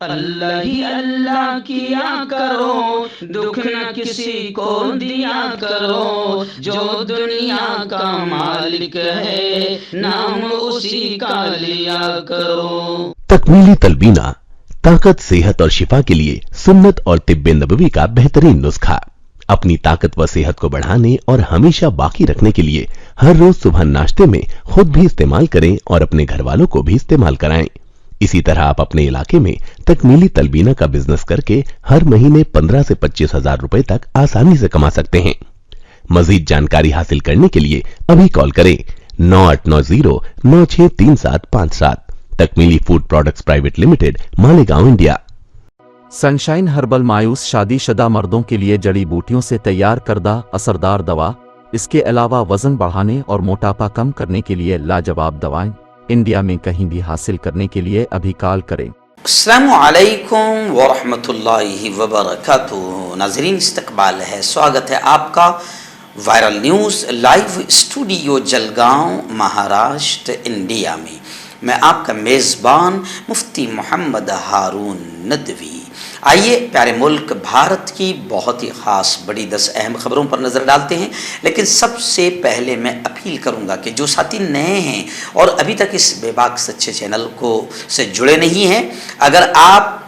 اللہ ہی اللہ کیا کرو، دکھ نہ کسی کو دیا کرو، جو دنیا کا مالک ہے نام اسی کا لیا کرو۔ تکمیلی تلبینہ طاقت، صحت اور شفا کے لیے سنت اور طب نبوی کا بہترین نسخہ۔ اپنی طاقت و صحت کو بڑھانے اور ہمیشہ باقی رکھنے کے لیے ہر روز صبح ناشتے میں خود بھی استعمال کریں اور اپنے گھر والوں کو بھی استعمال کرائیں۔ اسی طرح آپ اپنے علاقے میں تکمیلی تلبینہ کا بزنس کر کے ہر مہینے 15 سے 25 ہزار روپے تک آسانی سے کما سکتے ہیں۔ مزید جانکاری حاصل کرنے کے لیے ابھی کال کریں 9890963757۔ Takmeeli food products private limited, Malegaon, India. Sunshine herbal مایوس شادی شدہ مردوں کے لیے جڑی بوٹیوں سے تیار کردہ اثردار دوا۔ اس کے علاوہ وزن بڑھانے اور موٹاپا کم کرنے کے لیے لاجواب دوائیں انڈیا میں کہیں بھی حاصل کرنے کے لیے ابھی کال کریں۔ السلام علیکم ورحمۃ اللہ وبرکاتہ۔ ناظرین، استقبال ہے، سواگت ہے آپ کا viral news live studio Jalgaon, Maharashtra, India میں۔ میں آپ کا میزبان مفتی محمد ہارون ندوی۔ آئیے پیارے ملک بھارت کی بہت ہی خاص بڑی 10 اہم خبروں پر نظر ڈالتے ہیں، لیکن سب سے پہلے میں اپیل کروں گا کہ جو ساتھی نئے ہیں اور ابھی تک اس بے باک سچے چینل سے جڑے نہیں ہیں، اگر آپ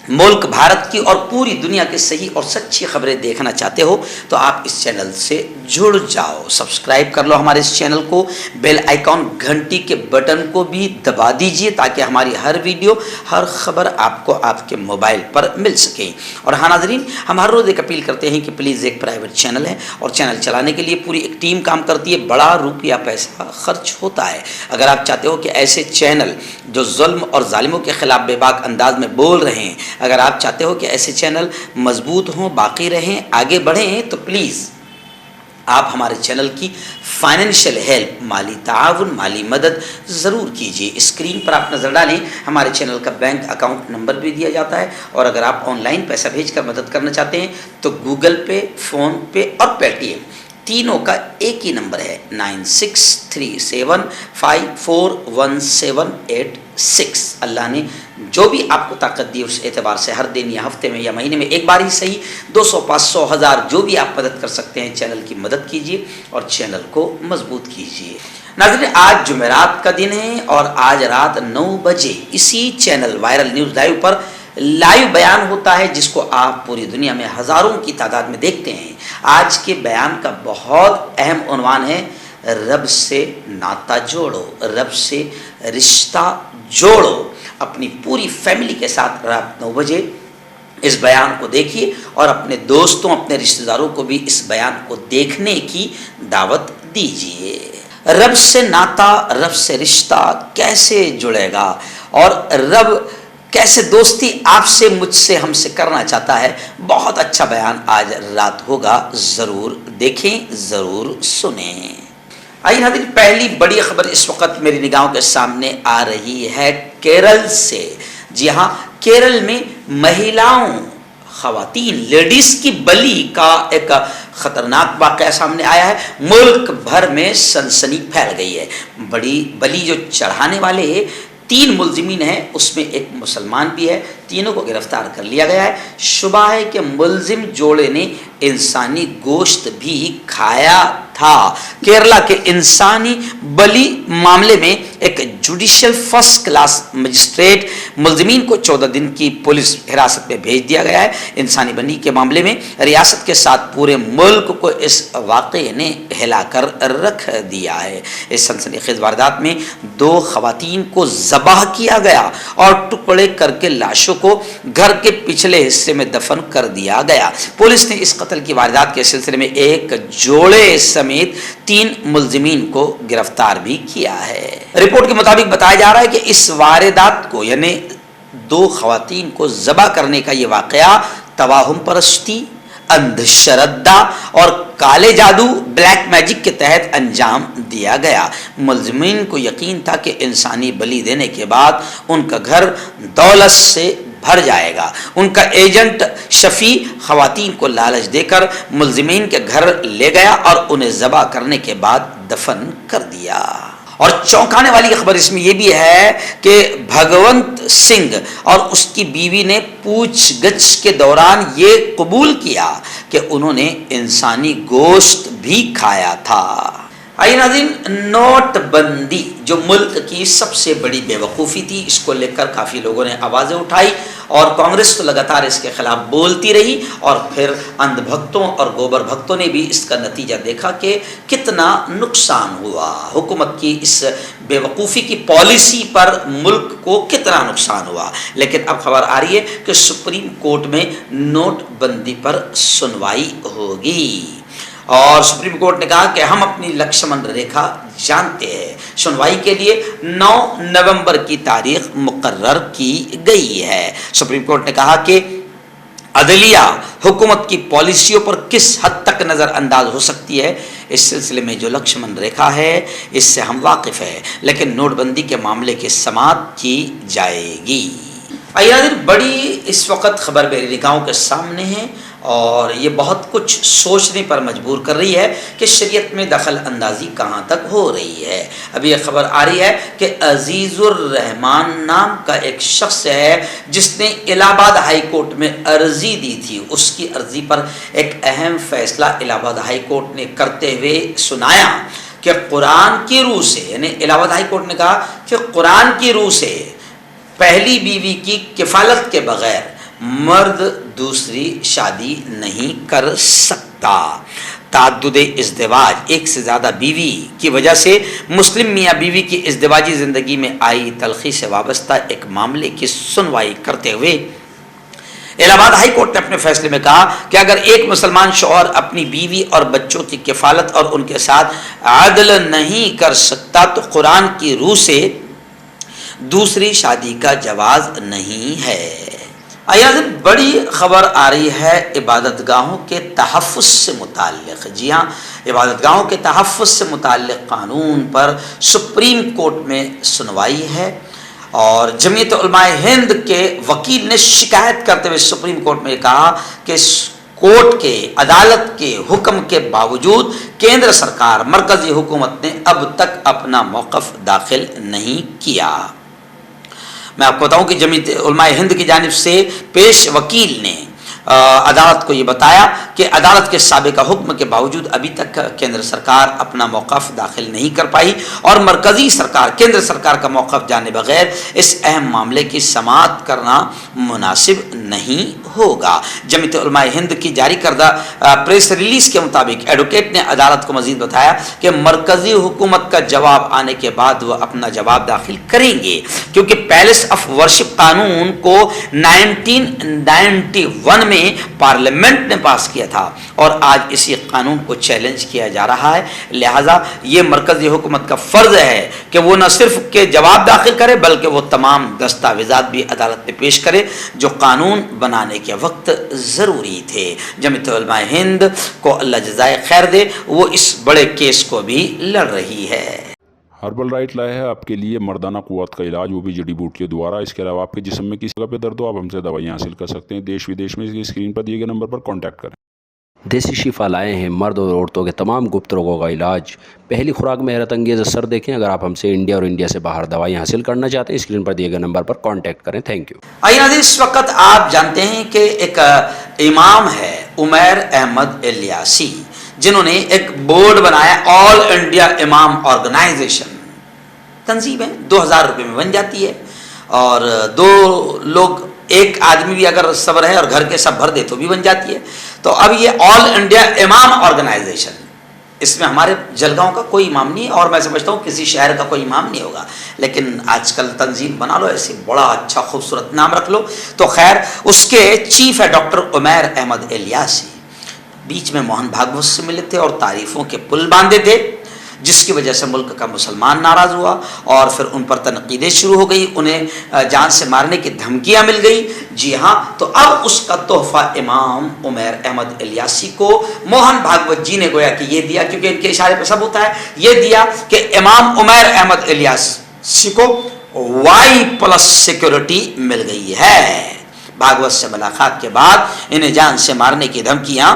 ملک بھارت کی اور پوری دنیا کی صحیح اور سچی خبریں دیکھنا چاہتے ہو تو آپ اس چینل سے جڑ جاؤ، سبسکرائب کر لو ہمارے اس چینل کو، بیل آئیکن گھنٹی کے بٹن کو بھی دبا دیجئے تاکہ ہماری ہر ویڈیو، ہر خبر آپ کو آپ کے موبائل پر مل سکے۔ اور ہاں ناظرین، ہم ہر روز ایک اپیل کرتے ہیں کہ پلیز، ایک پرائیویٹ چینل ہے اور چینل چلانے کے لیے پوری ایک ٹیم کام کرتی ہے، بڑا روپیہ پیسہ خرچ ہوتا ہے۔ اگر آپ چاہتے ہو کہ ایسے چینل جو ظلم اور ظالموں کے خلاف بے باک انداز میں بول رہے ہیں، اگر آپ چاہتے ہو کہ ایسے چینل مضبوط ہوں، باقی رہیں، آگے بڑھیں، تو پلیز آپ ہمارے چینل کی فائنینشیل ہیلپ، مالی تعاون، مالی مدد ضرور کیجیے۔ اسکرین پر آپ نظر ڈالیں، ہمارے چینل کا بینک اکاؤنٹ نمبر بھی دیا جاتا ہے، اور اگر آپ آن لائن پیسہ بھیج کر مدد کرنا چاہتے ہیں تو گوگل پے، فون پے اور پے ٹی ایم تینوں کا ایک ہی نمبر ہے 9637541786۔ اللہ نے جو بھی آپ کو طاقت دی اس اعتبار سے ہر دن یا ہفتے میں یا مہینے میں ایک بار ہی صحیح 200، 500، 1000 جو بھی آپ مدد کر سکتے ہیں، چینل کی مدد کیجیے اور چینل کو مضبوط کیجیے۔ ناظرین، آج جمعرات کا دن ہے اور آج رات 9 بجے اسی چینل وائرل نیوز لائیو پر لائیو بیان ہوتا ہے، جس کو آپ پوری دنیا میں ہزاروں کی تعداد میں دیکھتے ہیں۔ آج کے بیان کا بہت اہم عنوان ہے، رب سے ناتا جوڑو، رب سے رشتہ جوڑو۔ اپنی پوری فیملی کے ساتھ رات 9 بجے اس بیان کو دیکھیے اور اپنے دوستوں، اپنے رشتہ داروں کو بھی اس بیان کو دیکھنے کی دعوت دیجیے۔ رب سے ناتا، رب سے رشتہ کیسے جڑے گا، اور رب کیسے دوستی آپ سے، مجھ سے، ہم سے کرنا چاہتا ہے، بہت اچھا بیان آج رات ہوگا، ضرور دیکھیں، ضرور سنیں۔ آئیے ناظرین، پہلی بڑی خبر اس وقت میری نگاہوں کے سامنے آ رہی ہے کیرل سے۔ جی ہاں، کیرل میں مہیلاؤں، خواتین، لیڈیز کی بلی کا ایک خطرناک واقعہ سامنے آیا ہے۔ ملک بھر میں سنسنی پھیل گئی ہے۔ بلی جو چڑھانے والے 3 ملزمین ہیں، اس میں ایک مسلمان بھی ہے، تینوں کو گرفتار کر لیا گیا ہے۔ شبہ ہے کہ ملزم جوڑے نے انسانی گوشت بھی کھایا تھا۔ کیرلا کے انسانی بلی معاملے میں ایک جوڈیشل فرسٹ کلاس مجسٹریٹ ملزمین کو 14 دن کی پولیس حراست میں بھیج دیا گیا ہے۔ انسانی بلی کے معاملے میں ریاست کے ساتھ پورے ملک کو اس واقعے نے ہلا کر رکھ دیا ہے۔ اس سنسنی خیز واردات میں 2 خواتین کو ذبح کیا گیا اور ٹکڑے کر کے لاشوں کو گھر کے پچھلے حصے میں دفن کر دیا گیا۔ پولیس نے اس قتل کی واردات کے سلسلے میں ایک جوڑے سمیت 3 ملزمین کو گرفتار بھی کیا ہے۔ رپورٹ کے مطابق بتایا جا رہا ہے کہ اس واردات کو، یعنی 2 خواتین کو ذبح کرنے کا یہ واقعہ توہم پرستی، اندھ شردھا اور کالے جادو، بلیک میجک کے تحت انجام دیا گیا۔ ملزمین کو یقین تھا کہ انسانی بلی دینے کے بعد ان کا گھر دولت سے بھر جائے گا۔ ان کا ایجنٹ شفیع خواتین کو لالچ دے کر ملزمین کے گھر لے گیا اور انہیں ذبح کرنے کے بعد دفن کر دیا۔ اور چونکانے والی خبر اس میں یہ بھی ہے کہ بھگونت سنگھ اور اس کی بیوی نے پوچھ گچھ کے دوران یہ قبول کیا کہ انہوں نے انسانی گوشت بھی کھایا تھا۔ آئیے ناظرین، نوٹ بندی جو ملک کی سب سے بڑی بے وقوفی تھی، اس کو لے کر کافی لوگوں نے آوازیں اٹھائی اور کانگریس تو لگاتار اس کے خلاف بولتی رہی، اور پھر اندھ بھکتوں اور گوبر بھکتوں نے بھی اس کا نتیجہ دیکھا کہ کتنا نقصان ہوا، حکومت کی اس بے وقوفی کی پالیسی پر ملک کو کتنا نقصان ہوا۔ لیکن اب خبر آ رہی ہے کہ سپریم کورٹ میں نوٹ بندی پر سنوائی ہوگی، اور سپریم کورٹ نے کہا کہ ہم اپنی لکشمن ریکھا جانتے ہیں۔ سنوائی کے لیے 9 نومبر کی تاریخ مقرر کی گئی ہے۔ سپریم کورٹ نے کہا کہ عدلیہ حکومت کی پالیسیوں پر کس حد تک نظر انداز ہو سکتی ہے، اس سلسلے میں جو لکشمن ریکھا ہے اس سے ہم واقف ہیں، لیکن نوٹ بندی کے معاملے کی سماعت کی جائے گی۔ بڑی اس وقت خبر میری نگاہوں کے سامنے ہے، اور یہ بہت کچھ سوچنے پر مجبور کر رہی ہے کہ شریعت میں دخل اندازی کہاں تک ہو رہی ہے۔ ابھی یہ خبر آ رہی ہے کہ عزیز الرحمان نام کا ایک شخص ہے جس نے الہ آباد ہائی کورٹ میں عرضی دی تھی، اس کی عرضی پر ایک اہم فیصلہ الہ آباد ہائی کورٹ نے کرتے ہوئے سنایا کہ قرآن کی روح سے، یعنی الہ آباد ہائی کورٹ نے کہا کہ قرآن کی روح سے پہلی بیوی کی کفالت کے بغیر مرد دوسری شادی نہیں کر سکتا۔ تعدد ازدواج، ایک سے زیادہ بیوی کی وجہ سے مسلم میاں بیوی کی ازدواجی زندگی میں آئی تلخی سے وابستہ ایک معاملے کی سنوائی کرتے ہوئے الہ آباد ہائی کورٹ نے اپنے فیصلے میں کہا کہ اگر ایک مسلمان شوہر اپنی بیوی اور بچوں کی کفالت اور ان کے ساتھ عدل نہیں کر سکتا تو قرآن کی روح سے دوسری شادی کا جواز نہیں ہے۔ بڑی خبر آ رہی ہے عبادت گاہوں کے تحفظ سے متعلق۔ جی ہاں، عبادت گاہوں کے تحفظ سے متعلق قانون پر سپریم کورٹ میں سنوائی ہے، اور جمعیت علماء ہند کے وکیل نے شکایت کرتے ہوئے سپریم کورٹ میں کہا کہ کورٹ کے عدالت کے حکم کے باوجود کیندر سرکار، مرکزی حکومت نے اب تک اپنا موقف داخل نہیں کیا۔ میں آپ کو بتاؤں کہ جمعیت علماء ہند کی جانب سے پیش وکیل نے عدالت کو یہ بتایا کہ عدالت کے سابقہ حکم کے باوجود ابھی تک کیندر سرکار اپنا موقف داخل نہیں کر پائی، اور مرکزی سرکار، کیندر سرکار کا موقف جانے بغیر اس اہم معاملے کی سماعت کرنا مناسب نہیں ہوگا۔ جمعیت علماء ہند کی جاری کردہ پریس ریلیز کے مطابق ایڈوکیٹ نے عدالت کو مزید بتایا کہ مرکزی حکومت کا جواب آنے کے بعد وہ اپنا جواب داخل کریں گے، کیونکہ پیلس آف ورشپ قانون کو 1991 میں پارلیمنٹ نے پاس کیا تھا، اور آج اسی قانون کو چیلنج کیا جا رہا ہے۔ لہذا یہ مرکزی حکومت کا فرض ہے کہ وہ نہ صرف کہ جواب داخل کرے بلکہ وہ تمام دستاویزات بھی عدالت میں پیش کرے جو قانون بنانے کے وقت ضروری تھے۔ جمعیت علماء ہند کو اللہ جزائے خیر دے، وہ اس بڑے کیس کو بھی لڑ رہی ہے۔ ہربل رائٹ لائے ہے آپ کے لیے مردانہ قوت کا علاج، وہ بھی جڑی بوٹیوں دوارا۔ اس کے علاوہ آپ کے جسم میں کسی جگہ پہ درد ہو، آپ ہم سے دوائیاں حاصل کر سکتے ہیں۔ دیش ودیش میں اسکرین پر دیے گئے نمبر پر کانٹیکٹ کریں۔ دیسی شفا لائے ہیں مرد اور عورتوں کے تمام گپت روگوں کا علاج۔ پہلی خوراک میں حیرت انگیز اثر دیکھیں۔ اگر آپ ہم سے انڈیا اور انڈیا سے باہر دوائیاں حاصل کرنا چاہتے ہیں، اسکرین پر دیے گئے نمبر پر کانٹیکٹ کریں۔ Thank you. آئیے ناظرین، اس وقت آپ جانتے ہیں کہ ایک امام ہے عمیر احمد الیاسی، جنہوں نے ایک بورڈ بنایا، آل انڈیا امام آرگنائزیشن تنظیم ہے، 2000 روپے میں بن جاتی ہے، اور 2 لوگ، ایک آدمی بھی اگر صبر ہے اور گھر کے سب بھر دے تو بھی بن جاتی ہے۔ تو اب یہ آل انڈیا امام آرگنائزیشن، اس میں ہمارے جلگاؤں کا کوئی امام نہیں ہے، اور میں سمجھتا ہوں کسی شہر کا کوئی امام نہیں ہوگا، لیکن آج کل تنظیم بنا لو، ایسی بڑا اچھا خوبصورت نام رکھ لو۔ تو خیر، اس کے چیف ہے ڈاکٹر عمیر احمد الیاسی۔ بیچ میں موہن بھاگوت سے ملے تھے اور تعریفوں کے پل باندھے تھے، جس کی وجہ سے ملک کا مسلمان ناراض ہوا، اور پھر ان پر تنقیدیں شروع ہو گئی، انہیں جان سے مارنے کی دھمکیاں مل گئی۔ جی ہاں، تو اب اس کا تحفہ امام عمیر احمد الیاسی کو موہن بھاگوت جی نے گویا کہ یہ دیا، کیونکہ ان کے اشارے پر سب ہوتا ہے، یہ دیا کہ امام عمیر احمد الیاسی کو Y+ سیکورٹی مل گئی ہے۔ بھاگوت سے ملاقات کے بعد انہیں جان سے مارنے کی دھمکیاں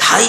2.5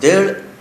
1.5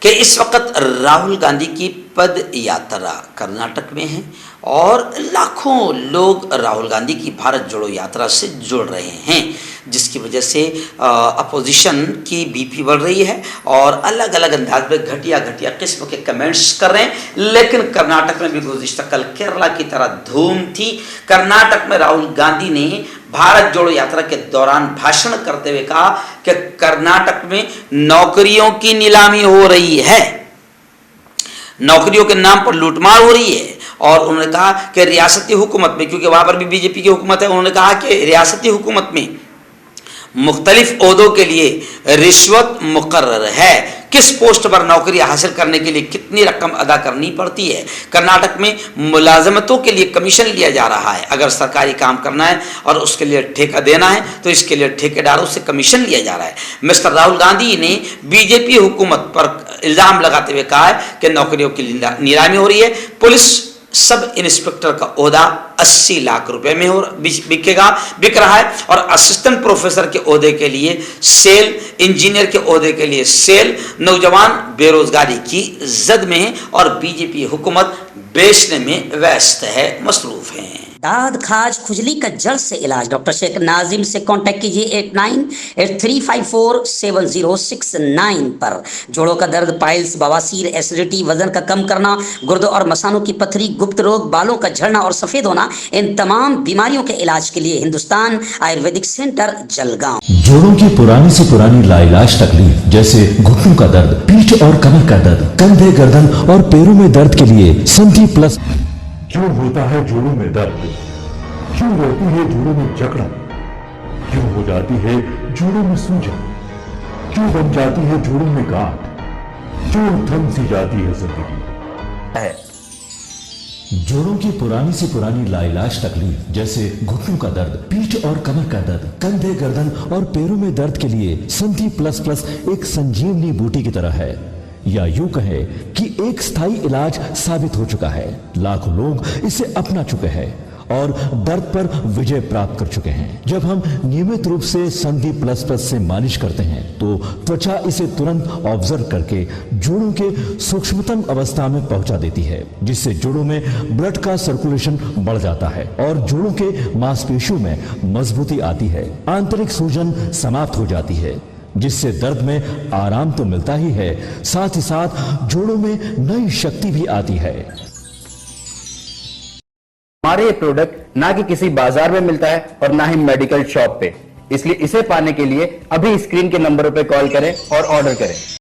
کہ اس وقت راہل گاندھی کی پد یاترا کرناٹک میں ہے اور لاکھوں لوگ راہل گاندھی کی بھارت جوڑو یاترا سے جڑ رہے ہیں، جس کی وجہ سے اپوزیشن کی بی پی بڑھ رہی ہے اور الگ الگ انداز میں گھٹیا قسم کے کمنٹس کر رہے ہیں۔ لیکن کرناٹک میں بھی گزشتہ کل کیرلا کی طرح دھوم تھی۔ کرناٹک میں راہل گاندھی نے بھارت جوڑو یاترا کے دوران بھاشن کرتے ہوئے کہا کہ کرناٹک میں نوکریوں کی نیلامی ہو رہی ہے، نوکریوں کے نام پر لوٹ مار ہو رہی ہے، اور انہوں نے کہا کہ ریاستی حکومت میں، کیونکہ وہاں پر بھی بی جے پی کی حکومت ہے، انہوں نے کہا کہ ریاستی حکومت میں مختلف عہدوں کے لیے رشوت مقرر ہے، کس پوسٹ پر نوکری حاصل کرنے کے لیے کتنی رقم ادا کرنی پڑتی ہے۔ کرناٹک میں ملازمتوں کے لیے کمیشن لیا جا رہا ہے، اگر سرکاری کام کرنا ہے اور اس کے لیے ٹھیکہ دینا ہے تو اس کے لیے ٹھیکیداروں سے کمیشن لیا جا رہا ہے۔ مسٹر راہل گاندھی نے بی جے پی حکومت پر الزام لگاتے ہوئے کہا ہے کہ نوکریوں کی نیلامی ہو رہی ہے۔ پولیس سب انسپکٹر کا عہدہ 80 لاکھ روپے میں بک رہا ہے، اور اسسٹنٹ پروفیسر کے عہدے کے لیے سیل، انجینئر کے عہدے کے لیے سیل۔ نوجوان بے روزگاری کی زد میں ہیں اور بی جے پی حکومت بیچنے میں ویست ہے، مصروف ہیں۔ داد کھاج کھجلی کا جلد سے علاج ڈاکٹر شیخ ناظم سے کانٹیکٹ کیجیے 8983547069 پر۔ جوڑوں کا درد، پائلز، بواسیر، ایسیڈیٹی، وزن کا کم کرنا، گردوں اور مثانوں کی پتھری، گپت روگ، بالوں کا جھڑنا اور سفید ہونا، ان تمام بیماریوں کے علاج کے لیے ہندوستان آیورویدک سینٹر جلگاؤں۔ جوڑوں کی پرانی سے پرانی لاعلاج تکلیف جیسے گھٹنوں کا درد، پیٹھ اور کمر کا درد، کندھے، گردن اور پیروں میں درد کے لیے سنٹی پلس۔ کیوں ہوتا ہے جوڑوں میں درد؟ کیوں رہتی ہے جوڑوں میں جکڑن؟ کیوں ہو جاتی ہے جوڑوں میں سوجن؟ کیوں بن جاتی ہے جوڑوں میں گاٹھ؟ کیوں تھم سی جاتی ہے زندگی؟ جوڑوں کی پرانی سے پرانی لاعلاج تکلیف جیسے گھٹنوں کا درد، پیٹھ اور کمر کا درد، کندھے، گردن اور پیروں میں درد کے لیے سنٹی پلس پلس ایک سنجیونی بوٹی کی طرح ہے، یا یوں کہے کہ ایک ستھائی علاج ثابت ہو چکا ہے۔ لاکھوں لوگ اسے اپنا چکے ہیں اور درد پر وجے پراپت کر چکے ہیں۔ جب ہم نیمت روپ سے سندھی پلس پلس سے مالش کرتے ہیں تو توچا اسے ترنت آبزرو کر کے جوڑوں کے سوکشمتم اوستھا میں پہنچا دیتی ہے، جس سے جوڑوں میں بلڈ کا سرکولیشن بڑھ جاتا ہے اور جوڑوں کے ماس پیشیوں میں مضبوطی آتی ہے، آنترک سوجن سماپت ہو جاتی ہے، جس سے درد میں آرام تو ملتا ہی ہے، ساتھ ہی ساتھ جوڑوں میں نئی شکتی بھی آتی ہے۔ ہمارے یہ پروڈکٹ نہ کہ کسی بازار میں ملتا ہے اور نہ ہی میڈیکل شاپ پہ، اس لیے اسے پانے کے لیے ابھی اسکرین کے نمبروں پہ کال کریں اور آرڈر کریں۔